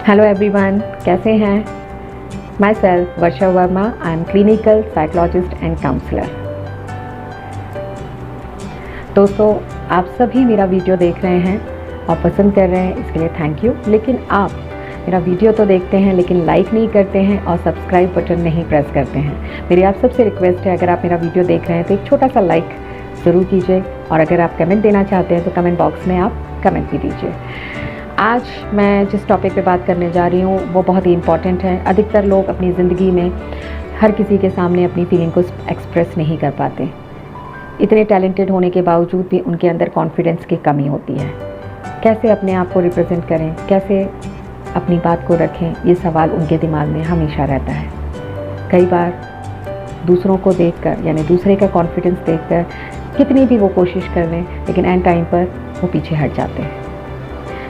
Hello everyone, कैसे हैं? Myself Varsha Verma, I am clinical psychologist and counsellor. दोस्तों, आप सभी मेरा वीडियो देख रहे हैं और पसंद कर रहे हैं, इसके लिए थैंक यू। लेकिन आप मेरा वीडियो तो देखते हैं लेकिन लाइक नहीं करते हैं और सब्सक्राइब बटन नहीं प्रेस करते हैं। मेरी आप सबसे रिक्वेस्ट है, अगर आप मेरा वीडियो देख रहे हैं तो एक छोटा सा लाइक ज़रूर कीजिए, और अगर आप कमेंट देना चाहते हैं तो कमेंट बॉक्स में आप कमेंट भी दीजिए। आज मैं जिस टॉपिक पे बात करने जा रही हूँ वो बहुत ही इम्पॉर्टेंट है। अधिकतर लोग अपनी ज़िंदगी में हर किसी के सामने अपनी फीलिंग को एक्सप्रेस नहीं कर पाते। इतने टैलेंटेड होने के बावजूद भी उनके अंदर कॉन्फिडेंस की कमी होती है। कैसे अपने आप को रिप्रेजेंट करें, कैसे अपनी बात को रखें, ये सवाल उनके दिमाग में हमेशा रहता है। कई बार दूसरों को देखकर, यानी दूसरे का कॉन्फिडेंस देखकर कितनी भी वो कोशिश कर लें, लेकिन एंड टाइम पर वो पीछे हट जाते हैं।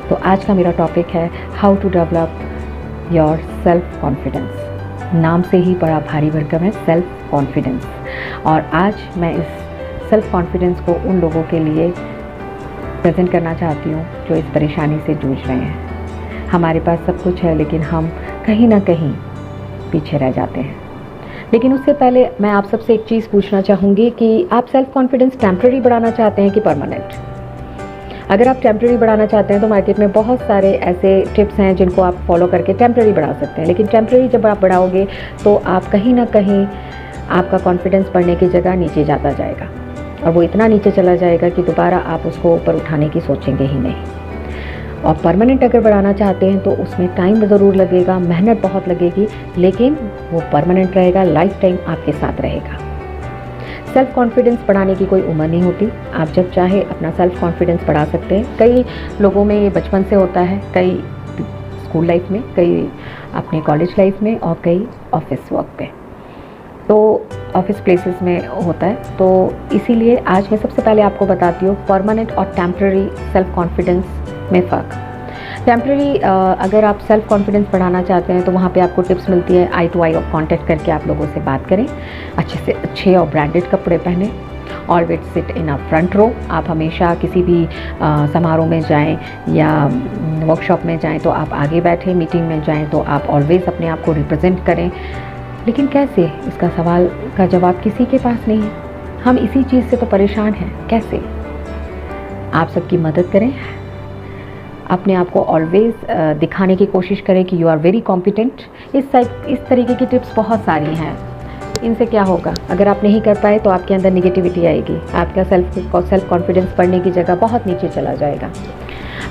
तो आज का मेरा टॉपिक है how to develop your self confidence. नाम से ही बड़ा भारी भरकम है, सेल्फ कॉन्फिडेंस। और आज मैं इस सेल्फ कॉन्फिडेंस को उन लोगों के लिए प्रेजेंट करना चाहती हूँ जो इस परेशानी से जूझ रहे हैं। हमारे पास सब कुछ है लेकिन हम कहीं ना कहीं पीछे रह जाते हैं। लेकिन उससे पहले मैं आप सबसे एक चीज़ पूछना चाहूँगी कि आप सेल्फ कॉन्फिडेंस टेम्प्रेरी बढ़ाना चाहते हैं कि परमानेंट? अगर आप टेम्प्रेरी बढ़ाना चाहते हैं तो मार्केट में बहुत सारे ऐसे टिप्स हैं जिनको आप फॉलो करके टेम्प्रेरी बढ़ा सकते हैं। लेकिन टेम्प्रेरी जब आप बढ़ाओगे तो आप कहीं ना कहीं आपका कॉन्फिडेंस बढ़ने की जगह नीचे जाता जाएगा, और वो इतना नीचे चला जाएगा कि दोबारा आप उसको ऊपर उठाने की सोचेंगे ही नहीं। और परमानेंट अगर बढ़ाना चाहते हैं तो उसमें टाइम ज़रूर लगेगा, मेहनत बहुत लगेगी, लेकिन वो परमानेंट रहेगा, लाइफ टाइम आपके साथ रहेगा। सेल्फ कॉन्फिडेंस बढ़ाने की कोई उम्र नहीं होती। आप जब चाहे अपना सेल्फ कॉन्फिडेंस बढ़ा सकते हैं। कई लोगों में ये बचपन से होता है, कई स्कूल लाइफ में, कई अपने कॉलेज लाइफ में, और कई ऑफिस वर्क पे, तो ऑफिस प्लेसेस में होता है। तो इसीलिए आज मैं सबसे पहले आपको बताती हूँ परमानेंट और टेम्प्रेरी सेल्फ कॉन्फिडेंस में फ़र्क। टेम्प्रेरी अगर आप सेल्फ कॉन्फिडेंस बढ़ाना चाहते हैं तो वहाँ पे आपको टिप्स मिलती है। आई टू आई कांटेक्ट करके आप लोगों से बात करें, अच्छे से अच्छे और ब्रांडेड कपड़े पहने, always sit in a front row. आप हमेशा किसी भी समारोह में जाएं या वर्कशॉप में जाएं तो आप आगे बैठें, मीटिंग में जाएं तो आप ऑलवेज अपने आप को रिप्रेजेंट करें। लेकिन कैसे, इसका सवाल का जवाब किसी के पास नहीं है। हम इसी चीज़ से तो परेशान हैं। कैसे आप सबकी मदद करें, अपने आप को ऑलवेज दिखाने की कोशिश करें कि यू आर वेरी कॉम्पिटेंट। इस तरीके की टिप्स बहुत सारी हैं। इनसे क्या होगा, अगर आप नहीं कर पाए तो आपके अंदर निगेटिविटी आएगी, आपका सेल्फ कॉन्फिडेंस बढ़ने की जगह बहुत नीचे चला जाएगा।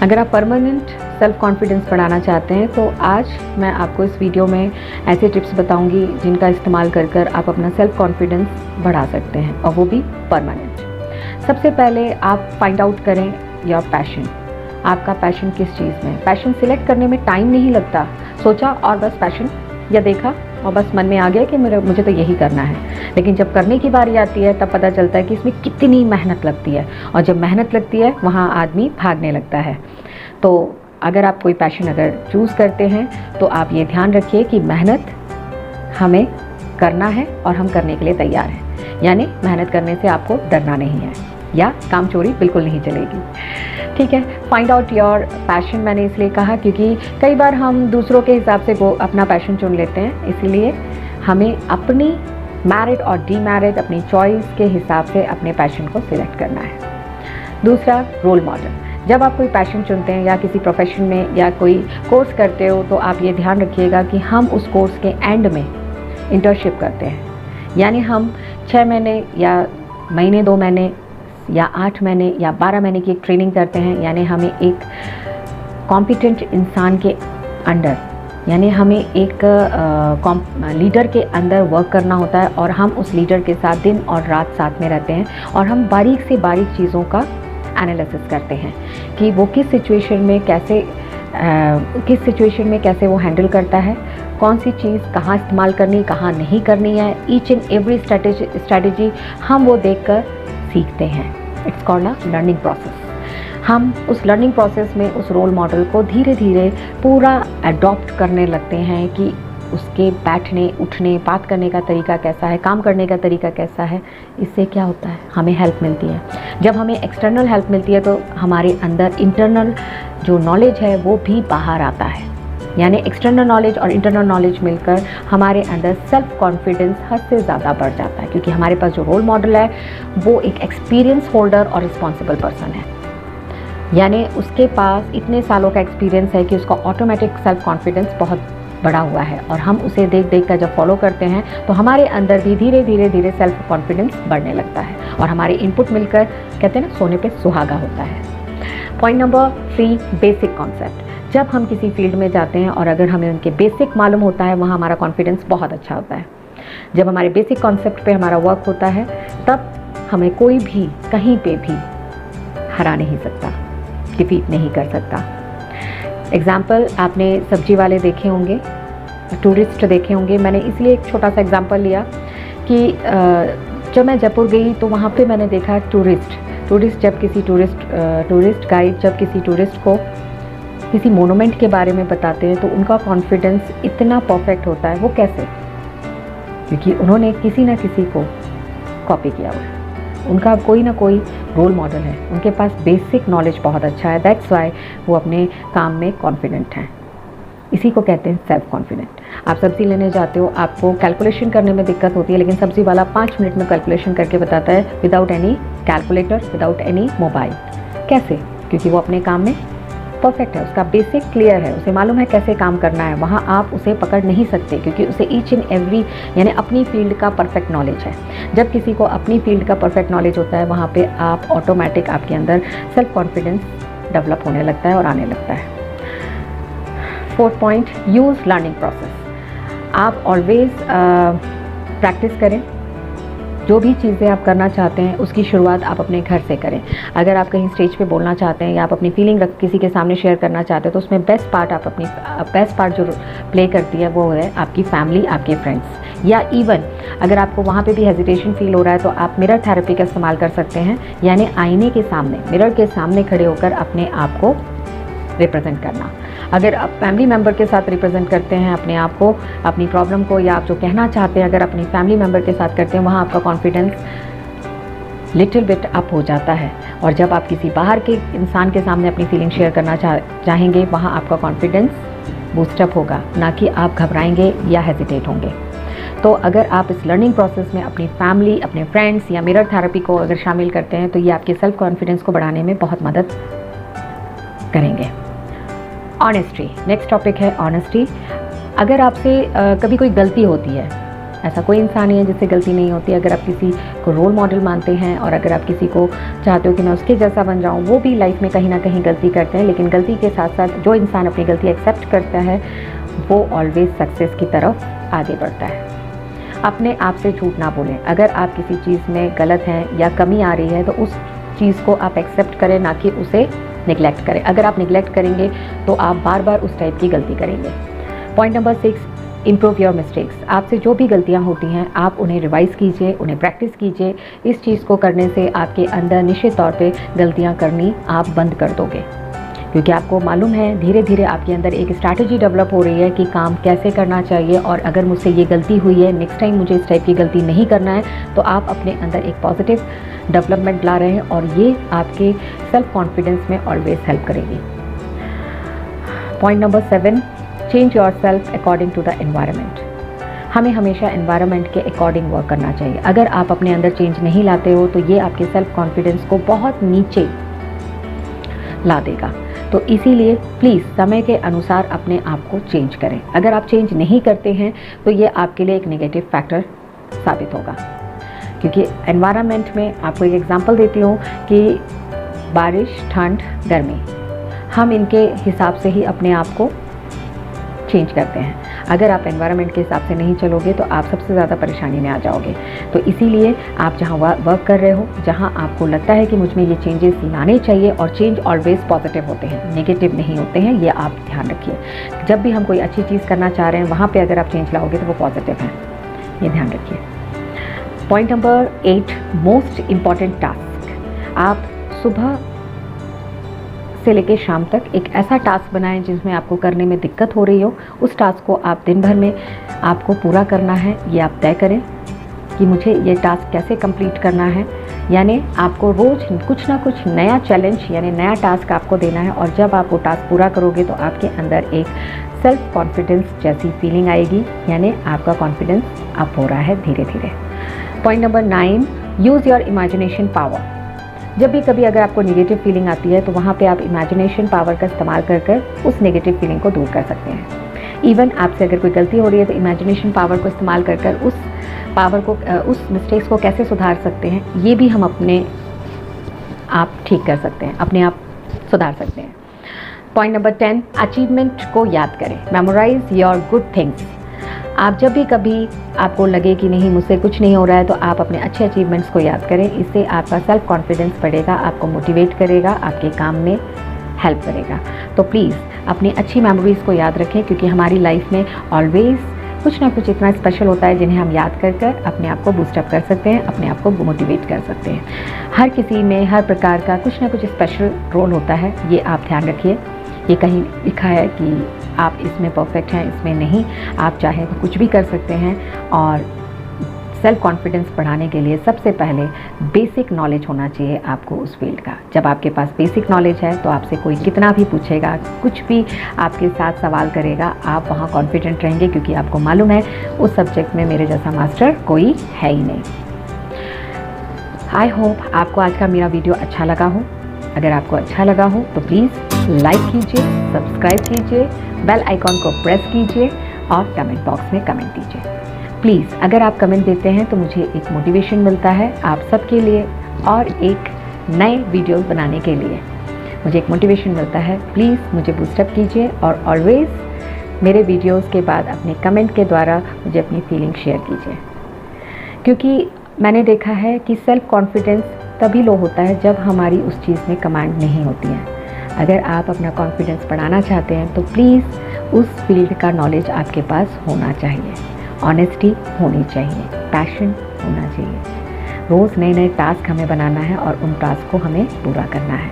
अगर आप परमानेंट सेल्फ कॉन्फिडेंस बढ़ाना चाहते हैं तो आज मैं आपको इस वीडियो में ऐसे टिप्स बताऊंगी जिनका इस्तेमाल कर आप अपना सेल्फ कॉन्फिडेंस बढ़ा सकते हैं, और वो भी परमानेंट। सबसे पहले आप फाइंड आउट करें योर पैशन। आपका पैशन किस चीज़ में? पैशन सिलेक्ट करने में टाइम नहीं लगता। सोचा और बस पैशन, या देखा और बस मन में आ गया कि मुझे तो यही करना है। लेकिन जब करने की बारी आती है तब पता चलता है कि इसमें कितनी मेहनत लगती है, और जब मेहनत लगती है वहाँ आदमी भागने लगता है। तो अगर आप कोई पैशन अगर चूज़ करते हैं तो आप ये ध्यान रखिए कि मेहनत हमें करना है और हम करने के लिए तैयार हैं। यानी मेहनत करने से आपको डरना नहीं है, या काम चोरी बिल्कुल नहीं चलेगी। ठीक है, फाइंड आउट योर पैशन मैंने इसलिए कहा क्योंकि कई बार हम दूसरों के हिसाब से अपना पैशन चुन लेते हैं। इसलिए हमें अपनी मैरिड और डीमैरिड, अपनी चॉइस के हिसाब से अपने पैशन को सिलेक्ट करना है। दूसरा, रोल मॉडल। जब आप कोई पैशन चुनते हैं या किसी प्रोफेशन में या कोई कोर्स करते हो तो आप ये ध्यान रखिएगा कि हम उस कोर्स के एंड में इंटर्नशिप करते हैं। यानी हम 6 महीने या महीने, 2 महीने या 8 महीने या 12 महीने की एक ट्रेनिंग करते हैं। यानी हमें एक कॉम्पिटेंट इंसान के अंडर, यानी हमें एक लीडर के अंदर वर्क करना होता है, और हम उस लीडर के साथ दिन और रात साथ में रहते हैं, और हम बारीक से बारीक चीज़ों का एनालिसिस करते हैं कि वो किस सिचुएशन में कैसे वो हैंडल करता है, कौन सी चीज़ कहाँ इस्तेमाल करनी, कहाँ नहीं करनी है। ईच एंड एवरी स्ट्रैटेजी हम वो देखकर सीखते हैं। It's called a learning process. हम उस लर्निंग प्रोसेस में उस रोल मॉडल को धीरे धीरे पूरा अडॉप्ट करने लगते हैं कि उसके बैठने, उठने, बात करने का तरीका कैसा है, काम करने का तरीका कैसा है। इससे क्या होता है, हमें हेल्प मिलती है। जब हमें एक्सटर्नल हेल्प मिलती है तो हमारे अंदर इंटरनल जो नॉलेज है वो भी बाहर आता है। यानी एक्सटर्नल नॉलेज और इंटरनल नॉलेज मिलकर हमारे अंदर सेल्फ कॉन्फिडेंस हद से ज़्यादा बढ़ जाता है, क्योंकि हमारे पास जो रोल मॉडल है वो एक एक्सपीरियंस होल्डर और रिस्पॉन्सिबल पर्सन है। यानी उसके पास इतने सालों का एक्सपीरियंस है कि उसका ऑटोमेटिक सेल्फ कॉन्फिडेंस बहुत बढ़ा हुआ है, और हम उसे देख देख कर जब फॉलो करते हैं तो हमारे अंदर भी धीरे धीरे धीरे सेल्फ कॉन्फिडेंस बढ़ने लगता है, और हमारे इनपुट मिलकर कहते हैं ना सोने पे सुहागा होता है। Point number 3, basic concept. जब हम किसी फील्ड में जाते हैं और अगर हमें उनके बेसिक मालूम होता है, वहाँ हमारा कॉन्फिडेंस बहुत अच्छा होता है। जब हमारे बेसिक कॉन्सेप्ट पे हमारा वर्क होता है तब हमें कोई भी कहीं पे भी हरा नहीं सकता, डिफीट नहीं कर सकता। एग्ज़ाम्पल, आपने सब्जी वाले देखे होंगे, टूरिस्ट देखे होंगे। मैंने इसलिए एक छोटा सा एग्ज़ाम्पल लिया कि जब मैं जयपुर गई तो वहाँ पे मैंने देखा टूरिस्ट जब किसी टूरिस्ट गाइड जब किसी टूरिस्ट को किसी मोनूमेंट के बारे में बताते हैं तो उनका कॉन्फिडेंस इतना परफेक्ट होता है। वो कैसे? क्योंकि उन्होंने किसी ना किसी को कॉपी किया हुआ है, उनका कोई ना कोई रोल मॉडल है, उनके पास बेसिक नॉलेज बहुत अच्छा है। दैट्स वाई वो अपने काम में कॉन्फिडेंट हैं। इसी को कहते हैं सेल्फ कॉन्फिडेंट। आप सब्ज़ी लेने जाते हो, आपको कैलकुलेशन करने में दिक्कत होती है, लेकिन सब्ज़ी वाला 5 मिनट में कैलकुलेशन करके बताता है without any calculator, without any mobile. कैसे? क्योंकि वो अपने काम में परफेक्ट है, उसका बेसिक क्लियर है, उसे मालूम है कैसे काम करना है। वहाँ आप उसे पकड़ नहीं सकते क्योंकि उसे ईच एंड एवरी यानी अपनी फील्ड का परफेक्ट नॉलेज है। जब किसी को अपनी फील्ड का परफेक्ट नॉलेज होता है, वहाँ पे आप ऑटोमेटिक आपके अंदर सेल्फ कॉन्फिडेंस डेवलप होने लगता है और आने लगता है। 4th point, use learning process. आप ऑलवेज प्रैक्टिस करें। जो भी चीज़ें आप करना चाहते हैं उसकी शुरुआत आप अपने घर से करें। अगर आप कहीं स्टेज पे बोलना चाहते हैं या आप अपनी फीलिंग किसी के सामने शेयर करना चाहते हैं तो उसमें बेस्ट पार्ट जो प्ले करती है वो है आपकी फैमिली, आपके फ्रेंड्स। या इवन अगर आपको वहाँ पे भी हेजिटेशन फील हो रहा है तो आप मिरर थेरेपी का इस्तेमाल कर सकते हैं, यानी आईने के सामने, मिरर के सामने खड़े होकर अपने आप को रिप्रेजेंट करना। अगर आप फैमिली मेम्बर के साथ रिप्रेजेंट करते हैं अपने आप को, अपनी प्रॉब्लम को, या आप जो कहना चाहते हैं अगर अपनी फैमिली मेम्बर के साथ करते हैं, वहाँ आपका कॉन्फिडेंस लिटिल बिट अप हो जाता है। और जब आप किसी बाहर के इंसान के सामने अपनी फीलिंग शेयर करना चाहेंगे, वहाँ आपका कॉन्फिडेंस बूस्टअप होगा, ना कि आप घबराएंगे या हेजिटेट होंगे। तो अगर आप इस लर्निंग प्रोसेस में अपनी फैमिली, अपने फ्रेंड्स या मिरर थेरेपी को अगर शामिल करते हैं तो ये आपके सेल्फ कॉन्फिडेंस को बढ़ाने में बहुत मदद करेंगे। ऑनेस्टी, नेक्स्ट टॉपिक है ऑनेस्टी। अगर आपसे कभी कोई गलती होती है, ऐसा कोई इंसान नहीं है जिससे गलती नहीं होती। अगर आप किसी को रोल मॉडल मानते हैं और अगर आप किसी को चाहते हो कि मैं उसके जैसा बन जाऊं, वो भी लाइफ में कहीं ना कहीं गलती करते हैं, लेकिन गलती के साथ साथ जो इंसान अपनी गलती एक्सेप्ट करता है वो ऑलवेज सक्सेस की तरफ आगे बढ़ता है। अपने आप से झूठ ना बोलें। अगर आप किसी चीज़ में गलत हैं या कमी आ रही है तो उस चीज़ को आप एक्सेप्ट करें, ना कि उसे निगलेक्ट करें। अगर आप निगलेक्ट करेंगे तो आप बार बार उस टाइप की गलती करेंगे। Point number 6, improve your mistakes. आपसे जो भी गलतियां होती हैं आप उन्हें रिवाइज़ कीजिए, उन्हें प्रैक्टिस कीजिए। इस चीज़ को करने से आपके अंदर निश्चित तौर पे गलतियां करनी आप बंद कर दोगे, क्योंकि आपको मालूम है धीरे धीरे आपके अंदर एक स्ट्रैटेजी डेवलप हो रही है कि काम कैसे करना चाहिए, और अगर मुझसे ये गलती हुई है, नेक्स्ट टाइम मुझे इस टाइप की गलती नहीं करना है, तो आप अपने अंदर एक पॉजिटिव डेवलपमेंट ला रहे हैं और ये आपके सेल्फ कॉन्फिडेंस में ऑलवेज हेल्प करेगी। Point number 7, change yourself according to the environment. हमें हमेशा एनवायरनमेंट के अकॉर्डिंग वर्क करना चाहिए। अगर आप अपने अंदर चेंज नहीं लाते हो तो ये आपके सेल्फ कॉन्फिडेंस को बहुत नीचे ला देगा। तो इसीलिए प्लीज़ समय के अनुसार अपने आप को चेंज करें। अगर आप चेंज नहीं करते हैं तो ये आपके लिए एक नेगेटिव फैक्टर साबित होगा, क्योंकि एनवायरनमेंट में आपको एक एग्जांपल देती हूँ कि बारिश, ठंड, गर्मी, हम इनके हिसाब से ही अपने आप को चेंज करते हैं। अगर आप एनवायरनमेंट के हिसाब से नहीं चलोगे तो आप सबसे ज़्यादा परेशानी में आ जाओगे। तो इसीलिए आप जहाँ वर्क कर रहे हो, जहाँ आपको लगता है कि मुझ में ये चेंजेस लाने चाहिए, और चेंज ऑलवेज पॉजिटिव होते हैं, नेगेटिव नहीं होते हैं, ये आप ध्यान रखिए। जब भी हम कोई अच्छी चीज़ करना चाह रहे हैं वहाँ पर अगर आप चेंज लाओगे तो वो पॉजिटिव है, ये ध्यान रखिए। Point number 8, most important task. आप सुबह से लेकर शाम तक एक ऐसा टास्क बनाएं जिसमें आपको करने में दिक्कत हो रही हो। उस टास्क को आप दिन भर में आपको पूरा करना है, ये आप तय करें कि मुझे ये टास्क कैसे कंप्लीट करना है। यानी आपको रोज़ कुछ ना कुछ नया चैलेंज यानी नया टास्क आपको देना है, और जब आप वो टास्क पूरा करोगे तो आपके अंदर एक सेल्फ कॉन्फिडेंस जैसी फीलिंग आएगी, यानी आपका कॉन्फिडेंस अप हो रहा है धीरे धीरे। Point number 9, use your imagination power. जब भी कभी अगर आपको नेगेटिव फीलिंग आती है तो वहाँ पे आप इमेजिनेशन पावर का इस्तेमाल कर कर उस नेगेटिव फीलिंग को दूर कर सकते हैं। इवन आपसे अगर कोई गलती हो रही है तो इमेजिनेशन पावर को इस्तेमाल कर कर उस पावर को उस मिस्टेक्स को कैसे सुधार सकते हैं, ये भी हम अपने आप ठीक कर सकते हैं, अपने आप सुधार सकते हैं। पॉइंट नंबर 10, अचीवमेंट को याद करें। Memorise your good things. आप जब भी कभी आपको लगे कि नहीं मुझसे कुछ नहीं हो रहा है तो आप अपने अच्छे अचीवमेंट्स को याद करें। इससे आपका सेल्फ कॉन्फिडेंस बढ़ेगा, आपको मोटिवेट करेगा, आपके काम में हेल्प करेगा। तो प्लीज़ अपनी अच्छी मेमोरीज़ को याद रखें, क्योंकि हमारी लाइफ में ऑलवेज़ कुछ ना कुछ इतना स्पेशल होता है जिन्हें हम याद कर कर अपने आप को बूस्टअप कर सकते हैं, अपने आप को मोटिवेट कर सकते हैं। हर किसी में हर प्रकार का कुछ ना कुछ स्पेशल रोल होता है, ये आप ध्यान रखिए। ये कहीं लिखा है कि आप इसमें परफेक्ट हैं, इसमें नहीं। आप चाहें तो कुछ भी कर सकते हैं। और सेल्फ कॉन्फिडेंस बढ़ाने के लिए सबसे पहले बेसिक नॉलेज होना चाहिए आपको उस फील्ड का। जब आपके पास बेसिक नॉलेज है तो आपसे कोई कितना भी पूछेगा, कुछ भी आपके साथ सवाल करेगा, आप वहाँ कॉन्फिडेंट रहेंगे, क्योंकि आपको मालूम है उस सब्जेक्ट में मेरे जैसा मास्टर कोई है ही नहीं। आई होप आपको आज का मेरा वीडियो अच्छा लगा हो। अगर आपको अच्छा लगा हो तो प्लीज़ लाइक कीजिए, सब्सक्राइब कीजिए, बेल आइकॉन को प्रेस कीजिए और कमेंट बॉक्स में कमेंट दीजिए। प्लीज़ अगर आप कमेंट देते हैं तो मुझे एक मोटिवेशन मिलता है आप सबके लिए, और एक नए वीडियोस बनाने के लिए मुझे एक मोटिवेशन मिलता है। प्लीज़ मुझे बूस्टअप कीजिए और ऑलवेज़ मेरे वीडियोस के बाद अपने कमेंट के द्वारा मुझे अपनी फीलिंग शेयर कीजिए, क्योंकि मैंने देखा है कि सेल्फ कॉन्फिडेंस तभी लो होता है जब हमारी उस चीज़ में कमांड नहीं होती है। अगर आप अपना कॉन्फिडेंस बढ़ाना चाहते हैं तो प्लीज़ उस फील्ड का नॉलेज आपके पास होना चाहिए, ऑनेस्टी होनी चाहिए, पैशन होना चाहिए। रोज़ नए नए टास्क हमें बनाना है और उन टास्क को हमें पूरा करना है।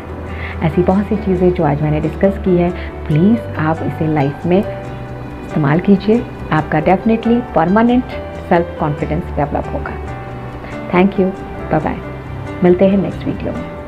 ऐसी बहुत सी चीज़ें जो आज मैंने डिस्कस की है, प्लीज़ आप इसे लाइफ में इस्तेमाल कीजिए। आपका definitely permanent self confidence develop होगा। Thank you, bye bye. मिलते हैं नेक्स्ट वीडियो में।